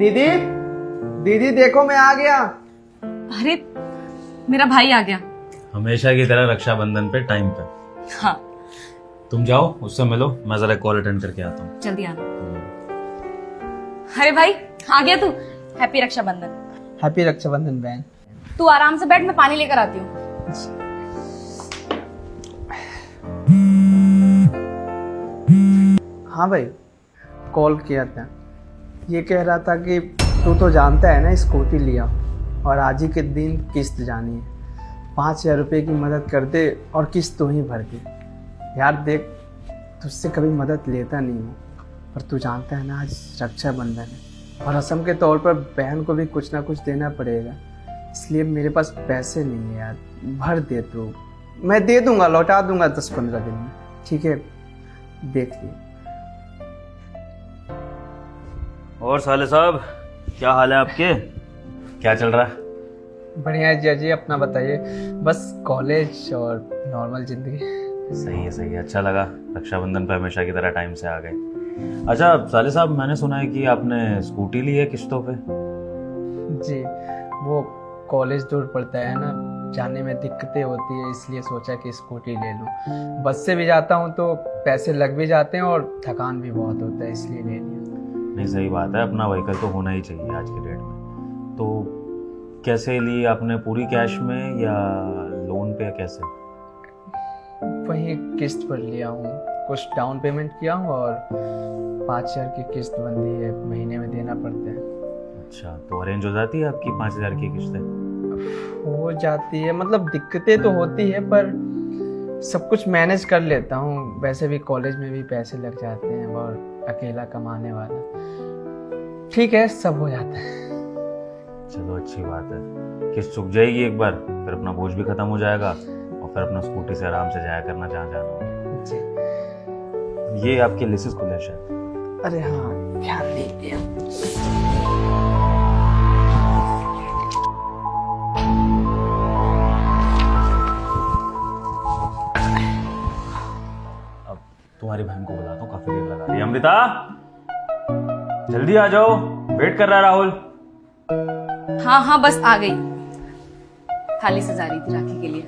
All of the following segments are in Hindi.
दीदी, दीदी देखो मैं आ गया। अरे मेरा भाई आ गया। हमेशा की तरह रक्षाबंधन पे टाइम पे। हाँ तुम जाओ उससे मिलो, मैं जरा कॉल अटेंड करके आता हूँ। जल्दी आना। अरे भाई आ गया तू। हैप्पी रक्षाबंधन। हैप्पी रक्षाबंधन बहन। तू आराम से बैठ, मैं पानी लेकर आती हूँ। हाँ भाई, कॉल किया था। ये कह रहा था कि तू तो जानता है ना स्कूटी लिया और आज ही के दिन किस्त जानी है। 5,000 रुपये की मदद कर दे और किस्त तू ही भर दे। यार देख, तुझसे कभी मदद लेता नहीं हूँ, पर तू जानता है ना आज रक्षाबंधन है और रस्म के तौर पर बहन को भी कुछ ना कुछ देना पड़ेगा। इसलिए मेरे पास पैसे नहीं है यार, भर दे तू। मैं दे दूंगा, लौटा दूंगा 10-15 दिन में, ठीक है? देख लिए। और साले साहब, क्या हाल है आपके? क्या चल रहा है? बढ़िया है जिया जी, अपना बताइए। बस कॉलेज और नॉर्मल जिंदगी। सही है सही है, अच्छा लगा रक्षाबंधन पे हमेशा की तरह टाइम से आ गए। अच्छा साले साहब, मैंने सुना है कि आपने स्कूटी ली है किस्तों पे। जी, वो कॉलेज दूर पड़ता है ना, जाने में दिक्कतें होती है, इसलिए सोचा कि स्कूटी ले लूँ। बस से भी जाता हूँ तो पैसे लग भी जाते हैं और थकान भी बहुत होता है, इसलिए ले लिया। नहीं सही बात है, अपना व्हीकल तो होना ही चाहिए आज के डेट में। तो कैसे ली आपने, पूरी कैश में या लोन पे, कैसे? वही किस्त पर लिया हूँ, कुछ डाउन पेमेंट किया हूँ और 5,000 की किस्त बंदी है, महीने में देना पड़ता है। अच्छा, तो अरेंज हो जाती है आपकी 5,000 की किस्तें? हो जाती है, मतलब दिक्कतें तो होती है पर सब कुछ मैनेज कर लेता हूँ। वैसे भी कॉलेज में भी पैसे लग जाते हैं और अकेला कमाने वाला, ठीक है, सब हो जाता है। चलो अच्छी बात है, किस्त चुक जाएगी एक बार, फिर अपना बोझ भी खत्म हो जाएगा और फिर अपना स्कूटी से आराम से जाया करना जहाँ जाना हो। जी। ये आपके लिसिस खुले शायद। अरे हाँ, ध्यान नहीं दिया। अब तुम्हारी बहन को बुलाता हूँ, काफी देर लगा रही है। अमृता जल्दी आ जाओ, वेट कर रहा है राहुल। हाँ हाँ बस आ गई। थाली सजा रही थी राखी के लिए।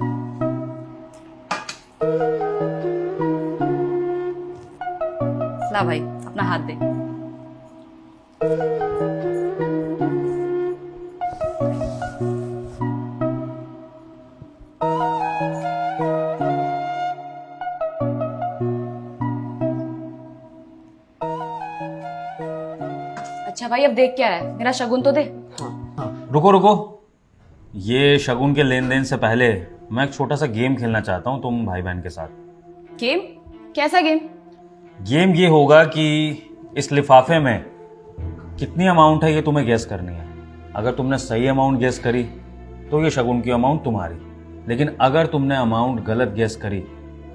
ला भाई अपना हाथ दे। अच्छा भाई अब देख क्या रहा है, मेरा शगुन तो दे। रुको रुको, ये शगुन के लेन देन से पहले मैं एक छोटा सा गेम खेलना चाहता हूँ तुम भाई बहन के साथ। गेम? कैसा गेम? गेम ये होगा कि इस लिफाफे में कितनी अमाउंट है ये तुम्हें गेस करनी है। अगर तुमने सही अमाउंट गेस करी तो ये शगुन की अमाउंट तुम्हारी, लेकिन अगर तुमने अमाउंट गलत गेस करी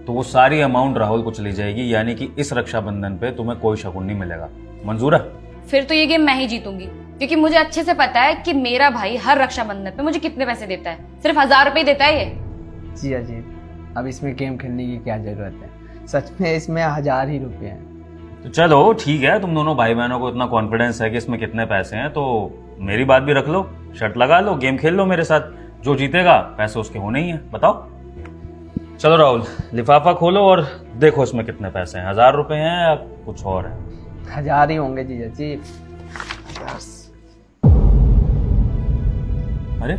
तो वो सारी अमाउंट राहुल को चली जाएगी, यानी कि इस रक्षाबंधन पे तुम्हें कोई शगुन नहीं मिलेगा। मंजूर है? फिर तो ये गेम मैं ही जीतूंगी, क्योंकि मुझे अच्छे से पता है कि मेरा भाई हर रक्षाबंधन पे मुझे कितने पैसे देता है। सिर्फ 1,000 रुपए ही देता है ये। जी अजीत, अब इसमें गेम खेलने की क्या जरूरत है? सच में इसमें 1,000 ही रुपए हैं। तो चलो ठीक है, तुम दोनों भाई बहनों को इतना कॉन्फिडेंस है कि इसमें कितने पैसे हैं, तो मेरी बात भी रख लो, शर्त लगा लो, गेम खेल लो मेरे साथ। जो जीतेगा पैसे उसके होने ही है। बताओ। चलो राहुल, लिफाफा खोलो और देखो इसमें कितने पैसे हैं। 1,000 रुपए हैं या कुछ और है? 1,000 ही होंगे जीजा जी। अरे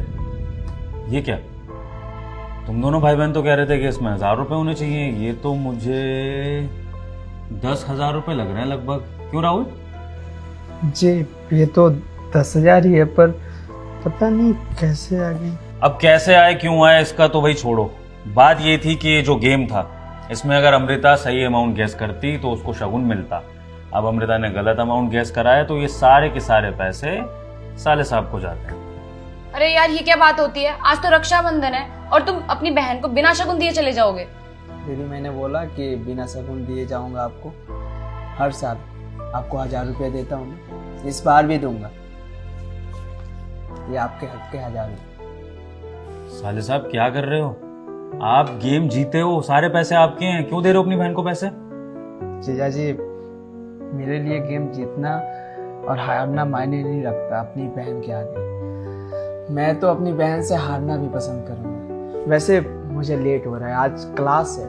ये क्या, तुम दोनों भाई बहन तो कह रहे थे कि इसमें 1,000 रुपए होने चाहिए, ये तो मुझे 10,000 रुपए लग रहे हैं लगभग। क्यों राहुल? जी ये तो 10,000 ही है, पर पता नहीं कैसे आ गई। अब कैसे आए क्यों आए इसका तो भाई छोड़ो, बात ये थी कि ये जो गेम था इसमें अगर अमृता सही अमाउंट गेस करती तो उसको शगुन मिलता। अब अमृता ने गलत अमाउंट गेस करा है तो ये सारे के सारे पैसे साले साहब को जाते हैं। अरे यार ये क्या बात होती है, आज तो रक्षाबंधन है और तुम अपनी बहन को बिना शगुन दिए चले जाओगे। दीदी मैंने बोला कि बिना शगुन दिए जाऊंगा आपको। हर साल आपको 1,000 रुपये देता हूँ, इस बार भी दूंगा। ये आपके हक के 1,000 रुपये। साले साहब क्या कर रहे हो आप? गेम जीते हो, सारे पैसे आपके हैं, क्यों दे रहे हो अपनी बहन को पैसे? जीजा जी, मेरे लिए गेम जीतना और हारना मायने नहीं रखता अपनी बहन के आगे। मैं तो अपनी बहन से हारना भी पसंद करूँगा। वैसे मुझे लेट हो रहा है, आज क्लास है,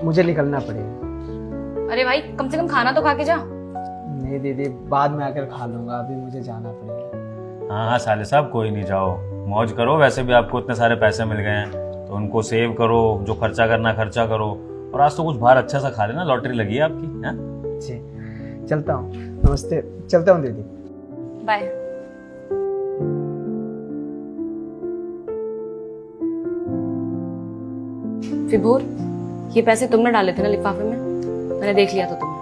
मुझे निकलना पड़ेगा। अरे भाई कम से कम खाना तो खा के जा। नहीं दीदी, बाद में आकर खा लूँगा, अभी मुझे जाना पड़ेगा। हाँ हाँ साले साहब, कोई नहीं, जाओ मौज करो। वैसे भी आपको इतने सारे पैसे मिल गए हैं तो उनको सेव करो, जो खर्चा करना खर्चा करो। और आज तो कुछ बाहर अच्छा सा खा लेना, लॉटरी लगी है आपकी। हाँ जी चलता हूँ, नमस्ते, चलता हूँ दीदी। बाय। विभोर, ये पैसे तुमने डाले थे ना लिफाफे में? मैंने देख लिया था तुम्हें।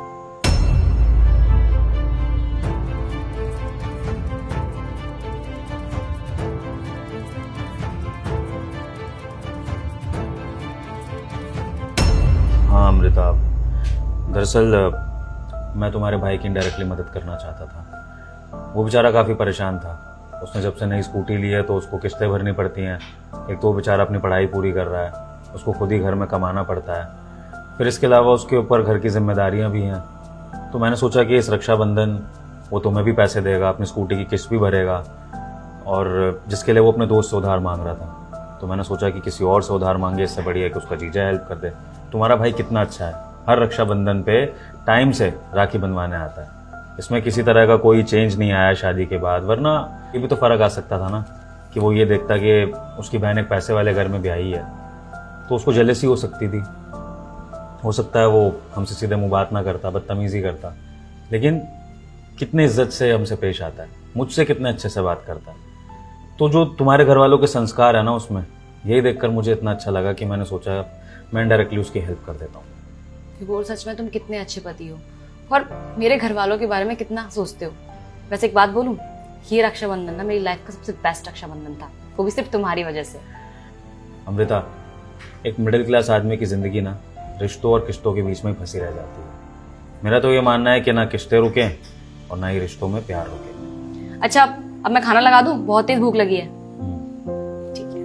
हाँ अमृता, दरअसल मैं तुम्हारे भाई की इनडायरेक्टली मदद करना चाहता था। वो बेचारा काफ़ी परेशान था। उसने जब से नई स्कूटी ली है तो उसको किस्तें भरनी पड़ती हैं। एक तो वो बेचारा अपनी पढ़ाई पूरी कर रहा है, उसको खुद ही घर में कमाना पड़ता है, फिर इसके अलावा उसके ऊपर घर की जिम्मेदारियां भी हैं। तो मैंने सोचा कि इस रक्षाबंधन वो तुम्हें भी पैसे देगा, अपनी स्कूटी की किस्त भी भरेगा, और जिसके लिए वो अपने दोस्त से उधार मांग रहा था। तो मैंने सोचा कि किसी और से उधार मांगे इससे बढ़िया कि उसका जीजा हेल्प कर दे। तुम्हारा भाई कितना अच्छा है, हर रक्षाबंधन पे टाइम से राखी बंधवाने आता है। इसमें किसी तरह का कोई चेंज नहीं आया शादी के बाद। वरना ये भी तो फर्क आ सकता था ना कि वो ये देखता कि उसकी बहन एक पैसे वाले घर में ब्याही है, तो उसको जेलसी हो सकती थी। हो सकता है वो हमसे सीधे मुंह बात ना करता, बदतमीजी करता, लेकिन कितनी इज्जत से हमसे पेश आता है, मुझसे कितने अच्छे से बात करता है। तो जो तुम्हारे घर वालों के संस्कार है ना, उसमें यही देखकर मुझे इतना अच्छा लगा कि मैंने सोचा मैं डायरेक्टली उसकी हेल्प कर देता हूँ। विभोर, सच में तुम कितने अच्छे पति हो और मेरे घर वालों के बारे में कितना सोचते हो। वैसे एक बात बोलूं, ये रक्षाबंधन ना मेरी लाइफ का सबसे बेस्ट रक्षाबंधन था, वो भी सिर्फ तुम्हारी वजह से। अमृता, एक मिडिल क्लास आदमी की जिंदगी ना रिश्तों और किश्तों के बीच में ही फंसी रह जाती है। मेरा तो ये मानना है कि ना किश्तें रुकें और ना ही रिश्तों में प्यार रुके। अच्छा, अब मैं खाना लगा दूं, बहुत तेज भूख लगी है। ठीक है।